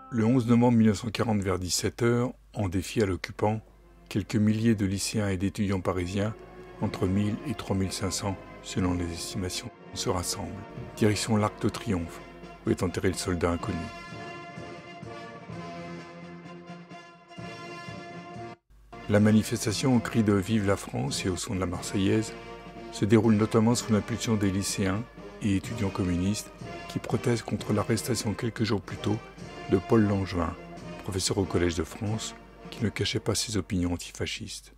Le 11 novembre 1940 vers 17h, en défi à l'occupant, quelques milliers de lycéens et d'étudiants parisiens, entre 1000 et 3500 selon les estimations, se rassemblent, direction l'Arc de Triomphe, où est enterré le soldat inconnu. La manifestation au cri de « Vive la France » et au son de la Marseillaise se déroule notamment sous l'impulsion des lycéens et étudiants communistes qui protestent contre l'arrestation quelques jours plus tôt de Paul Langevin, professeur au Collège de France, qui ne cachait pas ses opinions antifascistes.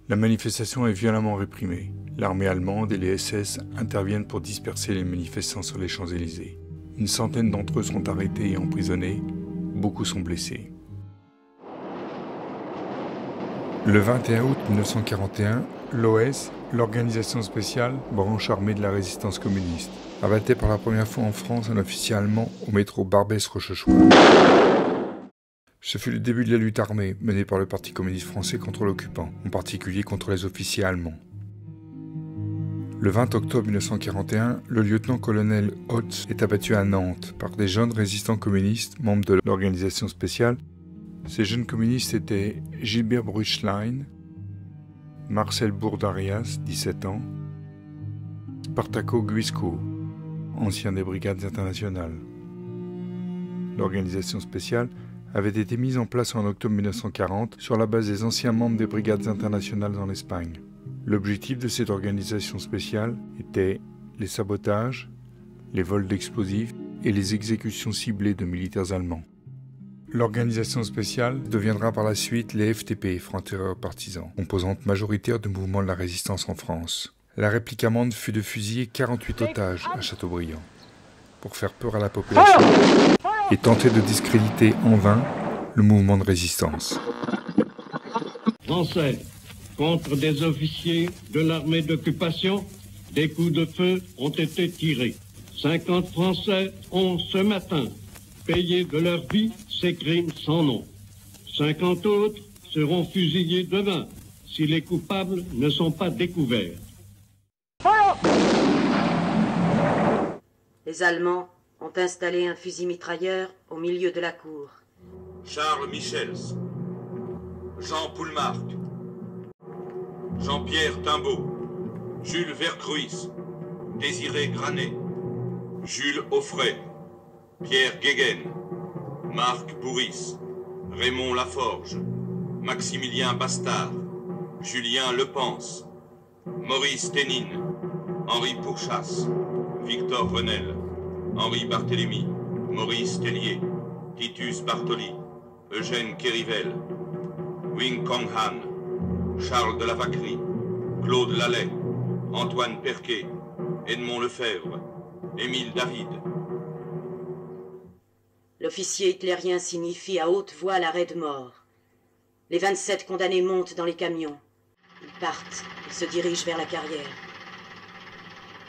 La manifestation est violemment réprimée. L'armée allemande et les SS interviennent pour disperser les manifestants sur les Champs-Élysées. Une centaine d'entre eux sont arrêtés et emprisonnés, beaucoup sont blessés. Le 21 août 1941, l'OS, l'organisation spéciale, branche armée de la résistance communiste, abattait pour la première fois en France un officier allemand au métro Barbès-Rochechouart. Ce fut le début de la lutte armée menée par le Parti communiste français contre l'occupant, en particulier contre les officiers allemands. Le 20 octobre 1941, le lieutenant-colonel Hotz est abattu à Nantes par des jeunes résistants communistes, membres de l'organisation spéciale. Ces jeunes communistes étaient Gilbert Brüchlein, Marcel Bourdarias, 17 ans, Spartaco Guisco, ancien des brigades internationales. L'organisation spéciale avait été mise en place en octobre 1940 sur la base des anciens membres des brigades internationales en Espagne. L'objectif de cette organisation spéciale était les sabotages, les vols d'explosifs et les exécutions ciblées de militaires allemands. L'organisation spéciale deviendra par la suite les FTP, Front Terreur Partisans, composante majoritaire du mouvement de la résistance en France. La réplique allemande fut de fusiller 48 otages à Châteaubriand, pour faire peur à la population et tenter de discréditer en vain le mouvement de résistance. Français, contre des officiers de l'armée d'occupation, des coups de feu ont été tirés. 50 Français ont ce matin payé de leur vie ces crimes sans nom. 50 autres seront fusillés demain si les coupables ne sont pas découverts. Les Allemands ont installé un fusil mitrailleur au milieu de la cour. Charles Michels, Jean Poulmark, Jean-Pierre Timbaud, Jules Vercruis, Désiré Granet, Jules Offray, Pierre Guéguen, Marc Bourris, Raymond Laforge, Maximilien Bastard, Julien Lepens, Maurice Ténine, Henri Pourchasse, Victor Venel, Henri Barthélemy, Maurice Tellier, Titus Bartoli, Eugène Kérivel, Wing Kong Han, Charles de la Vacquerie, Claude Lallet, Antoine Perquet, Edmond Lefebvre, Émile David. L'officier hitlérien signifie à haute voix l'arrêt de mort. Les 27 condamnés montent dans les camions. Ils partent, ils se dirigent vers la carrière.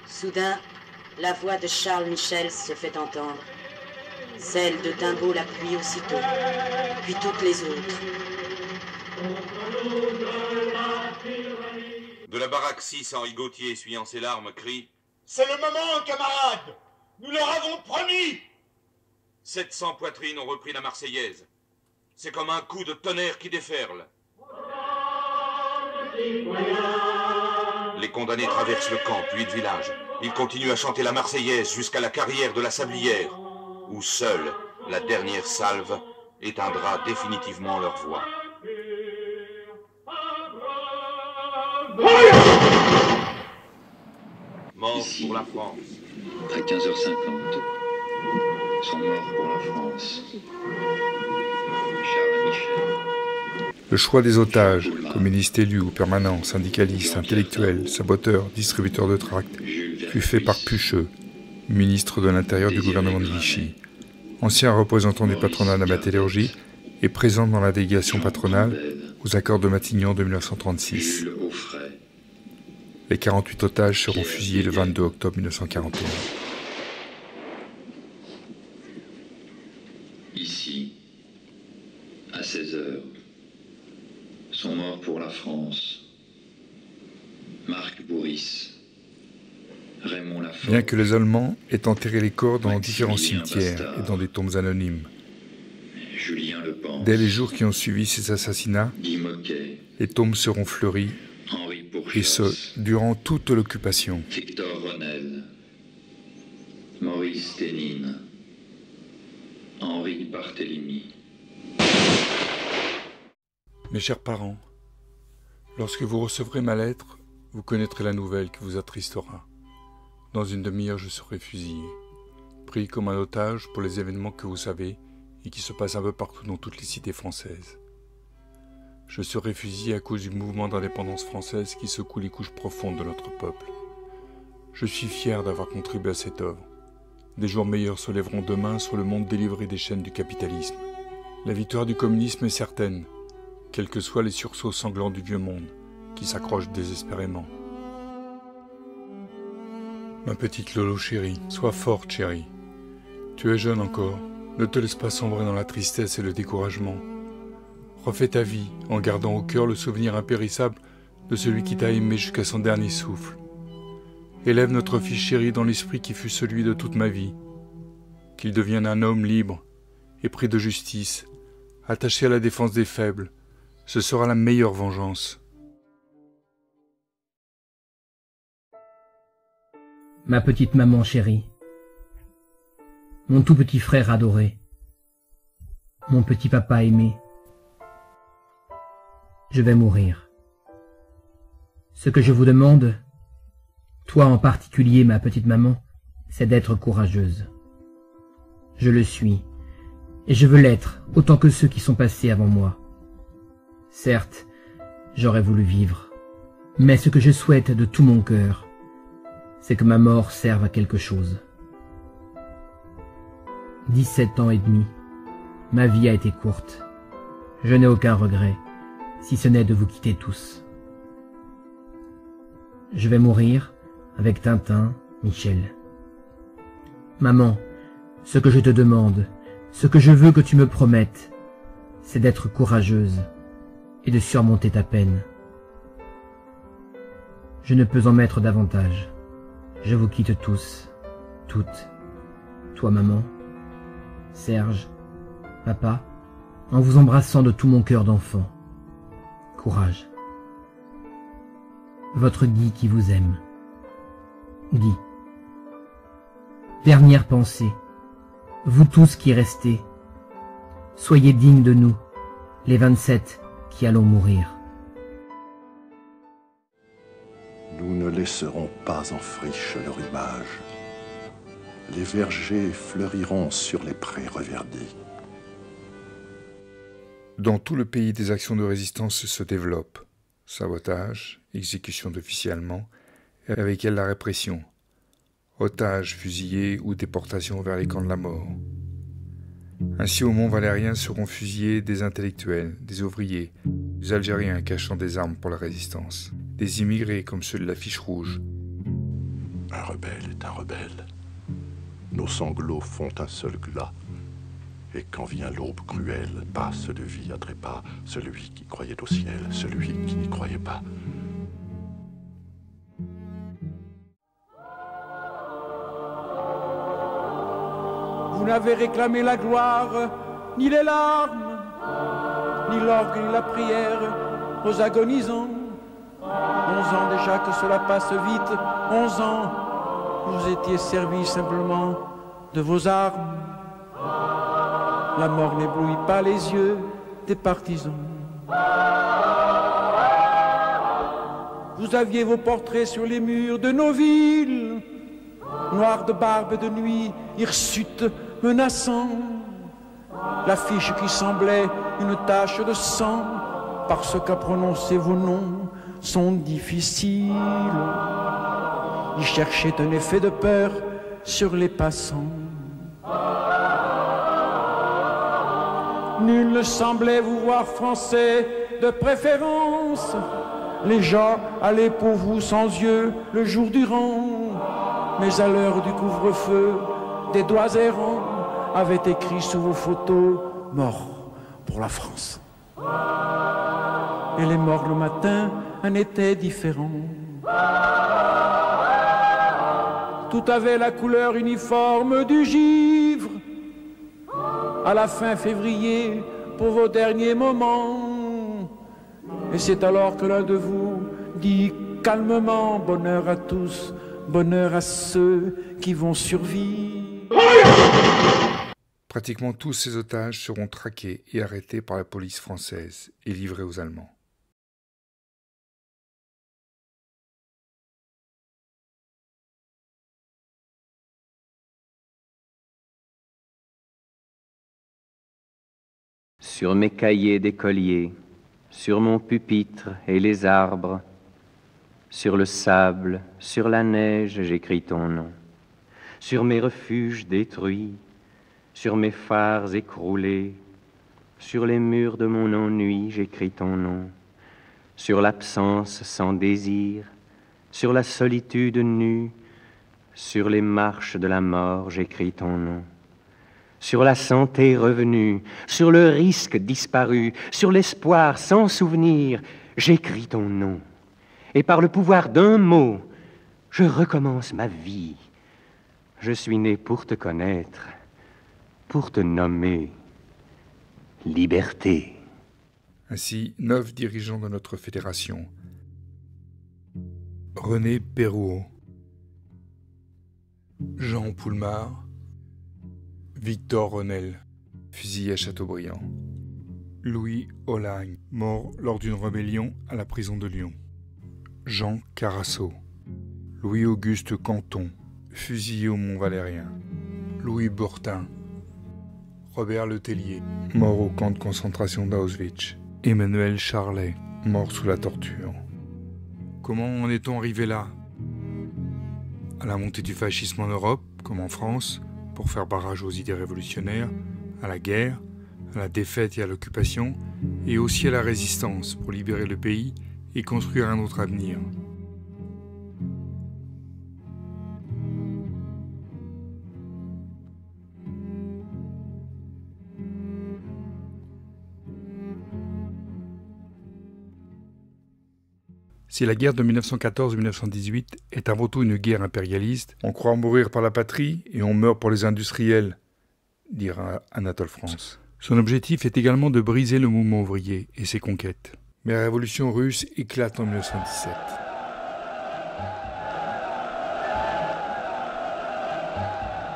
Soudain, la voix de Charles Michels se fait entendre. Celle de Timbaud l'appuie aussitôt, puis toutes les autres. De la baraque 6, Henri Gauthier, essuyant ses larmes, crie « C'est le moment, camarades! Nous leur avons promis !» 700 poitrines ont repris la Marseillaise. C'est comme un coup de tonnerre qui déferle. Les condamnés traversent le camp, puis le village. Ils continuent à chanter la Marseillaise jusqu'à la carrière de la Sablière, où seule la dernière salve éteindra définitivement leur voix. Mort Ici, pour la France. À 15h50, sont morts pour la France. Charles Michel. Le choix des otages, communistes élus ou permanents, syndicalistes, intellectuels, saboteurs, distributeurs de tracts, fut fait par Pucheux, ministre de l'Intérieur du gouvernement de Vichy, ancien représentant du patronat de la métallurgie et présent dans la délégation patronale aux accords de Matignon de 1936. Les 48 otages seront fusillés le 22 octobre 1941. Ici, à 16h, sont morts pour la France. Marc Bourris, Raymond Laforge. Bien que les Allemands aient enterré les corps dans différents cimetières et dans des tombes anonymes, pense. Dès les jours qui ont suivi ces assassinats, Guy Moquet, les tombes seront fleuries, Henri et ce, Pourchasse, durant toute l'occupation. Victor Ronel, Maurice Ténine, Henri Barthélemy. Mes chers parents, lorsque vous recevrez ma lettre, vous connaîtrez la nouvelle qui vous attristera. Dans une demi-heure, je serai fusillé, pris comme un otage pour les événements que vous savez et qui se passent un peu partout dans toutes les cités françaises. Je serai fusillé à cause du mouvement d'indépendance française qui secoue les couches profondes de notre peuple. Je suis fier d'avoir contribué à cette œuvre. Des jours meilleurs se lèveront demain sur le monde délivré des chaînes du capitalisme. La victoire du communisme est certaine, quels que soient les sursauts sanglants du vieux monde, qui s'accrochent désespérément. Ma petite Lolo chérie, sois forte chérie. Tu es jeune encore, ne te laisse pas sombrer dans la tristesse et le découragement. Refais ta vie en gardant au cœur le souvenir impérissable de celui qui t'a aimé jusqu'à son dernier souffle. Élève notre fils chéri dans l'esprit qui fut celui de toute ma vie. Qu'il devienne un homme libre, épris de justice, attaché à la défense des faibles. Ce sera la meilleure vengeance. Ma petite maman chérie, mon tout petit frère adoré, mon petit papa aimé, je vais mourir. Ce que je vous demande, toi en particulier ma petite maman, c'est d'être courageuse. Je le suis, et je veux l'être autant que ceux qui sont passés avant moi. Certes, j'aurais voulu vivre, mais ce que je souhaite de tout mon cœur, c'est que ma mort serve à quelque chose. 17 ans et demi, ma vie a été courte. Je n'ai aucun regret, si ce n'est de vous quitter tous. Je vais mourir avec Tintin, Michel. Maman, ce que je te demande, ce que je veux que tu me promettes, c'est d'être courageuse et de surmonter ta peine. Je ne peux en mettre davantage. Je vous quitte tous, toutes, toi maman, Serge, papa, en vous embrassant de tout mon cœur d'enfant. Courage. Votre Guy qui vous aime. Guy. Dernière pensée. Vous tous qui restez, soyez dignes de nous, les 27 qui allons mourir. Nous ne laisserons pas en friche leur image. Les vergers fleuriront sur les prés reverdis. Dans tout le pays, des actions de résistance se développent. Sabotage, exécution d'officiers allemands, et avec elle la répression. Otages, fusillés ou déportation vers les camps de la mort. Ainsi au Mont Valérien seront fusillés des intellectuels, des ouvriers, des Algériens cachant des armes pour la résistance, des immigrés comme ceux de la Fiche Rouge. Un rebelle est un rebelle. Nos sanglots font un seul glas. Et quand vient l'aube cruelle, passe de vie à trépas celui qui croyait au ciel, celui qui n'y croyait pas. Vous n'avez réclamé la gloire, ni les larmes, ni l'orgue, ni la prière aux agonisants. 11 ans déjà que cela passe vite, 11 ans, vous étiez servis simplement de vos armes. La mort n'éblouit pas les yeux des partisans. Vous aviez vos portraits sur les murs de nos villes, noirs de barbe et de nuit, hirsutes menaçants. L'affiche qui semblait une tache de sang, parce qu'à prononcer vos noms sont difficiles. Ils cherchaient un effet de peur sur les passants. Nul ne semblait vous voir français de préférence. Les gens allaient pour vous sans yeux le jour durant. Mais à l'heure du couvre-feu, des doigts errants avaient écrit sous vos photos « Mort pour la France ». Et les morts le matin en étaient différents. Tout avait la couleur uniforme du givre. À la fin février, pour vos derniers moments. Et c'est alors que l'un de vous dit calmement: bonheur à tous, bonheur à ceux qui vont survivre. Pratiquement tous ces otages seront traqués et arrêtés par la police française et livrés aux Allemands. Sur mes cahiers d'écolier, sur mon pupitre et les arbres, sur le sable, sur la neige, j'écris ton nom. Sur mes refuges détruits, sur mes phares écroulés, sur les murs de mon ennui, j'écris ton nom. Sur l'absence sans désir, sur la solitude nue, sur les marches de la mort, j'écris ton nom. Sur la santé revenue, sur le risque disparu, sur l'espoir sans souvenir, j'écris ton nom. Et par le pouvoir d'un mot, je recommence ma vie. Je suis né pour te connaître, pour te nommer liberté. Ainsi, 9 dirigeants de notre fédération. René Perrouot, Jean Poulmard, Victor Renel, fusillé à Châteaubriand. Louis Olagne, mort lors d'une rébellion à la prison de Lyon. Jean Carasso. Louis-Auguste Canton, fusillé au Mont-Valérien. Louis Bourtin. Robert Letellier, mort au camp de concentration d'Auschwitz. Emmanuel Charlet, mort sous la torture. Comment en est-on arrivé là? À la montée du fascisme en Europe, comme en France, pour faire barrage aux idées révolutionnaires, à la guerre, à la défaite et à l'occupation, et aussi à la résistance pour libérer le pays et construire un autre avenir. Si la guerre de 1914-1918 est avant tout une guerre impérialiste, on croit mourir par la patrie et on meurt pour les industriels, dira Anatole France. Son objectif est également de briser le mouvement ouvrier et ses conquêtes. Mais la révolution russe éclate en 1917.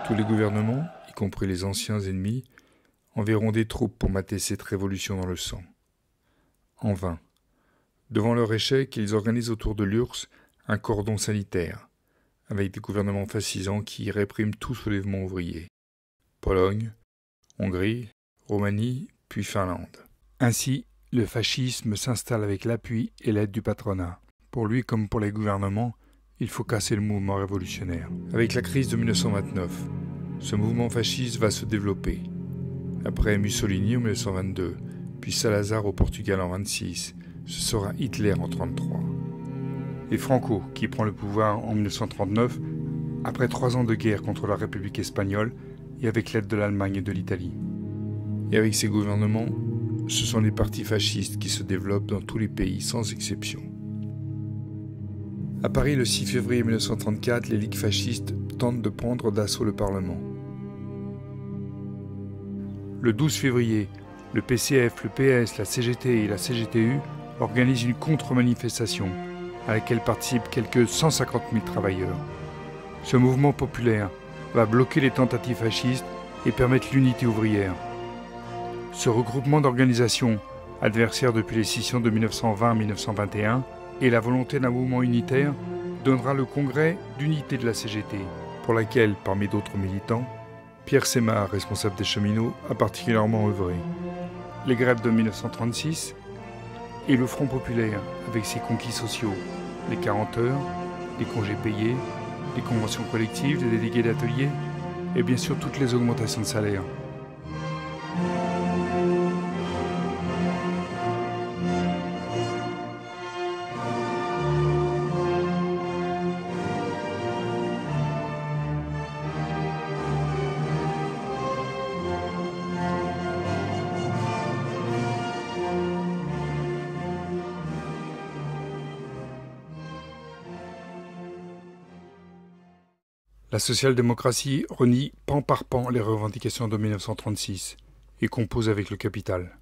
Tous les gouvernements, y compris les anciens ennemis, enverront des troupes pour mater cette révolution dans le sang. En vain. Devant leur échec, ils organisent autour de l'URSS un cordon sanitaire, avec des gouvernements fascisants qui répriment tout soulèvement ouvrier. Pologne, Hongrie, Roumanie, puis Finlande. Ainsi, le fascisme s'installe avec l'appui et l'aide du patronat. Pour lui comme pour les gouvernements, il faut casser le mouvement révolutionnaire. Avec la crise de 1929, ce mouvement fasciste va se développer. Après Mussolini en 1922, puis Salazar au Portugal en 1926, ce sera Hitler en 1933. Et Franco, qui prend le pouvoir en 1939, après 3 ans de guerre contre la République espagnole et avec l'aide de l'Allemagne et de l'Italie. Et avec ces gouvernements, ce sont les partis fascistes qui se développent dans tous les pays, sans exception. À Paris, le 6 février 1934, les ligues fascistes tentent de prendre d'assaut le Parlement. Le 12 février, le PCF, le PS, la CGT et la CGTU organisent une contre-manifestation à laquelle participent quelques 150 000 travailleurs. Ce mouvement populaire va bloquer les tentatives fascistes et permettre l'unité ouvrière. Ce regroupement d'organisations, adversaires depuis les scissions de 1920-1921, et la volonté d'un mouvement unitaire donnera le congrès d'unité de la CGT, pour laquelle, parmi d'autres militants, Pierre Sémard, responsable des cheminots, a particulièrement œuvré. Les grèves de 1936 et le Front populaire avec ses conquis sociaux, les 40 heures, les congés payés, les conventions collectives, les délégués d'ateliers et bien sûr toutes les augmentations de salaire. La social-démocratie renie pan par pan les revendications de 1936 et compose avec le capital.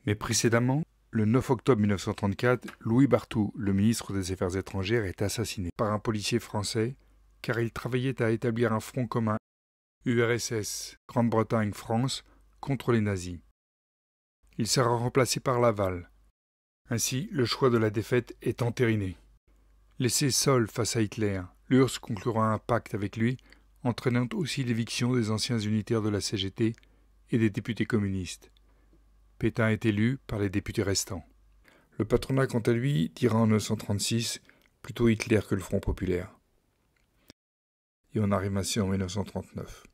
Mais précédemment, le 9 octobre 1934, Louis Barthou, le ministre des Affaires étrangères, est assassiné par un policier français car il travaillait à établir un front commun URSS, Grande-Bretagne-France contre les nazis. Il sera remplacé par Laval. Ainsi, le choix de la défaite est entériné. Laissé seul face à Hitler, l'URSS conclura un pacte avec lui, entraînant aussi l'éviction des anciens unitaires de la CGT et des députés communistes. Pétain est élu par les députés restants. Le patronat, quant à lui, dira en 1936 plutôt Hitler que le Front populaire. Et on arrive ainsi en 1939.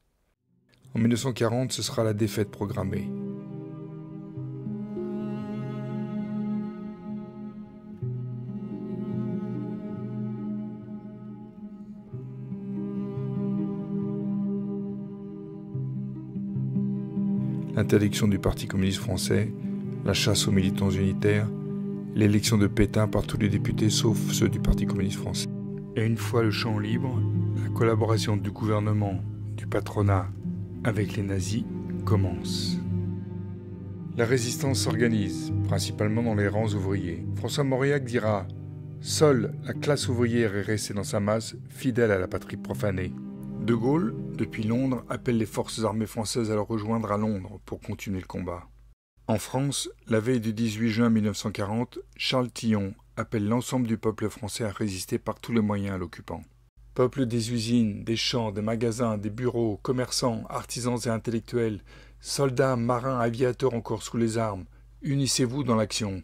En 1940, ce sera la défaite programmée. L'interdiction du Parti communiste français, la chasse aux militants unitaires, l'élection de Pétain par tous les députés sauf ceux du Parti communiste français. Et une fois le champ libre, la collaboration du gouvernement, du patronat avec les nazis commence. La résistance s'organise, principalement dans les rangs ouvriers. François Mauriac dira « Seule la classe ouvrière est restée dans sa masse, fidèle à la patrie profanée ». De Gaulle, depuis Londres, appelle les forces armées françaises à le rejoindre à Londres pour continuer le combat. En France, la veille du 18 juin 1940, Charles Tillon appelle l'ensemble du peuple français à résister par tous les moyens à l'occupant. Peuple des usines, des champs, des magasins, des bureaux, commerçants, artisans et intellectuels, soldats, marins, aviateurs encore sous les armes, unissez-vous dans l'action.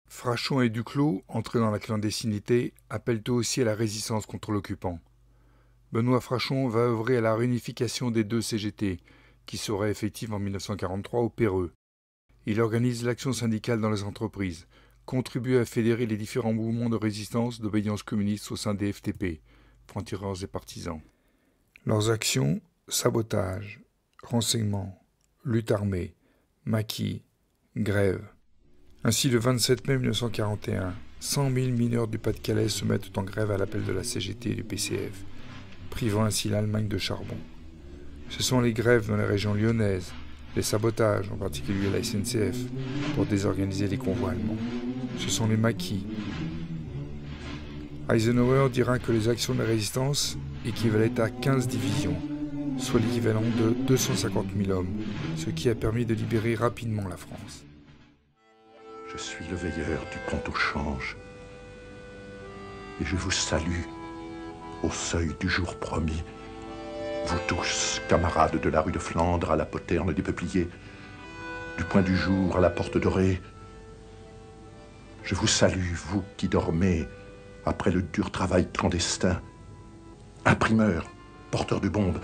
Frachon et Duclos, entrés dans la clandestinité, appellent eux aussi à la résistance contre l'occupant. Benoît Frachon va œuvrer à la réunification des deux CGT, qui sera effective en 1943 au Péreux. Il organise l'action syndicale dans les entreprises, contribue à fédérer les différents mouvements de résistance d'obédience communiste au sein des FTP, francs-tireurs et partisans. Leurs actions, sabotage, renseignement, lutte armée, maquis, grève. Ainsi, le 27 mai 1941, 100 000 mineurs du Pas-de-Calais se mettent en grève à l'appel de la CGT et du PCF, privant ainsi l'Allemagne de charbon. Ce sont les grèves dans les régions lyonnaises, les sabotages, en particulier la SNCF, pour désorganiser les convois allemands. Ce sont les maquis. Eisenhower dira que les actions de la résistance équivalaient à 15 divisions, soit l'équivalent de 250 000 hommes, ce qui a permis de libérer rapidement la France. Je suis le veilleur du pont au change, et je vous salue au seuil du jour promis, vous tous, camarades de la rue de Flandre à la poterne des Peupliers, du point du jour à la porte dorée. Je vous salue, vous qui dormez après le dur travail clandestin. Imprimeurs, porteurs de bombes,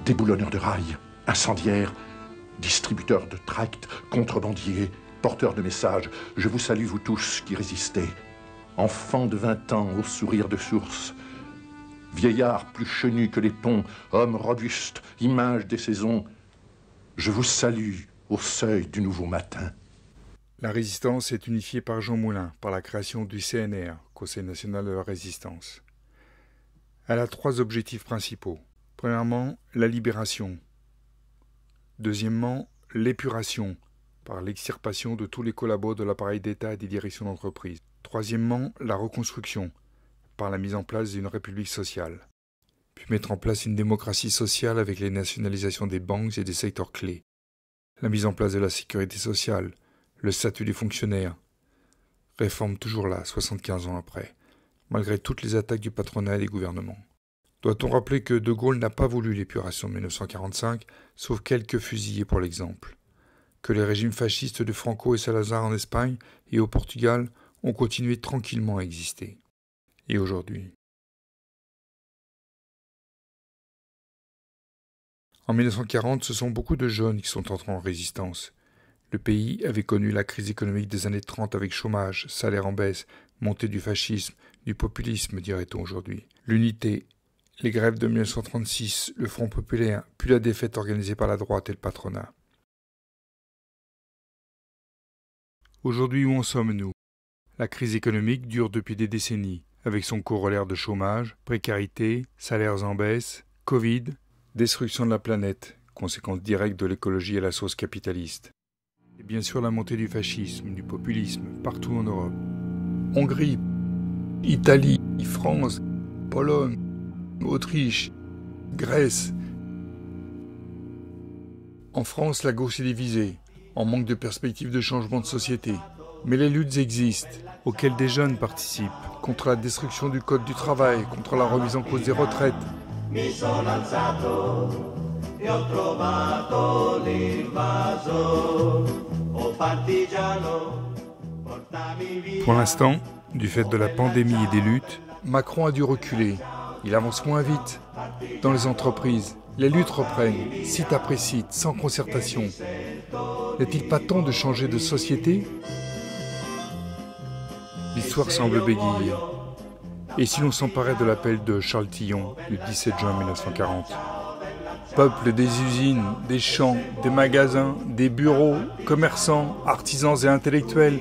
déboulonneurs de rails, incendiaires, distributeurs de tracts, contrebandiers, porteurs de messages. Je vous salue, vous tous qui résistez. Enfants de 20 ans au sourire de source, vieillards plus chenus que les ponts, hommes robustes, images des saisons. Je vous salue au seuil du nouveau matin. La résistance est unifiée par Jean Moulin, par la création du CNR, Conseil national de la résistance. Elle a 3 objectifs principaux. Premièrement, la libération. Deuxièmement, l'épuration, par l'extirpation de tous les collabos de l'appareil d'État et des directions d'entreprise. Troisièmement, la reconstruction, par la mise en place d'une république sociale. Puis mettre en place une démocratie sociale avec les nationalisations des banques et des secteurs clés. La mise en place de la sécurité sociale, le statut des fonctionnaires. Réforme toujours là, 75 ans après, malgré toutes les attaques du patronat et des gouvernements. Doit-on rappeler que De Gaulle n'a pas voulu l'épuration de 1945, sauf quelques fusillés pour l'exemple. Que les régimes fascistes de Franco et Salazar en Espagne et au Portugal ont continué tranquillement à exister. Et aujourd'hui. En 1940, ce sont beaucoup de jeunes qui sont entrés en résistance. Le pays avait connu la crise économique des années 30 avec chômage, salaire en baisse, montée du fascisme, du populisme, dirait-on aujourd'hui. L'unité, les grèves de 1936, le Front populaire, puis la défaite organisée par la droite et le patronat. Aujourd'hui, où en sommes-nous? La crise économique dure depuis des décennies, avec son corollaire de chômage, précarité, salaires en baisse, Covid, destruction de la planète, conséquence directe de l'écologie à la sauce capitaliste. Et bien sûr la montée du fascisme, du populisme, partout en Europe. Hongrie, Italie, France, Pologne, Autriche, Grèce. En France, la gauche est divisée, en manque de perspectives de changement de société. Mais les luttes existent, auxquelles des jeunes participent, contre la destruction du code du travail, contre la remise en cause des retraites. Pour l'instant, du fait de la pandémie et des luttes, Macron a dû reculer. Il avance moins vite. Dans les entreprises, les luttes reprennent, site après site, sans concertation. N'est-il pas temps de changer de société ? L'histoire semble bégayer. Et si l'on s'emparait de l'appel de Charles Tillon du 17 juin 1940 ? Peuple des usines, des champs, des magasins, des bureaux, commerçants, artisans et intellectuels,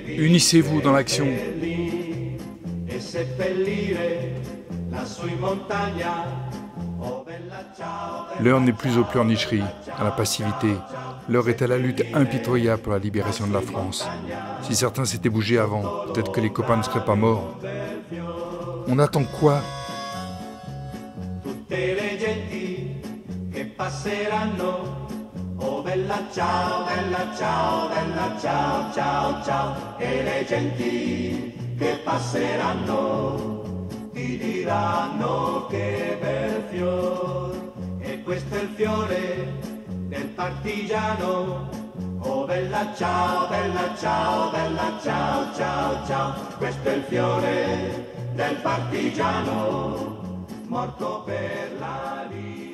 unissez-vous dans l'action. L'heure n'est plus aux pleurnicheries, à la passivité. L'heure est à la lutte impitoyable pour la libération de la France. Si certains s'étaient bougés avant, peut-être que les copains ne seraient pas morts. On attend quoi ? Oh bella ciao, ciao, ciao, ciao. E le genti che passeranno ti diranno che bel fior. E questo è il fiore del partigiano. Oh bella ciao, ciao, ciao, ciao. Questo è il fiore del partigiano morto per la vita.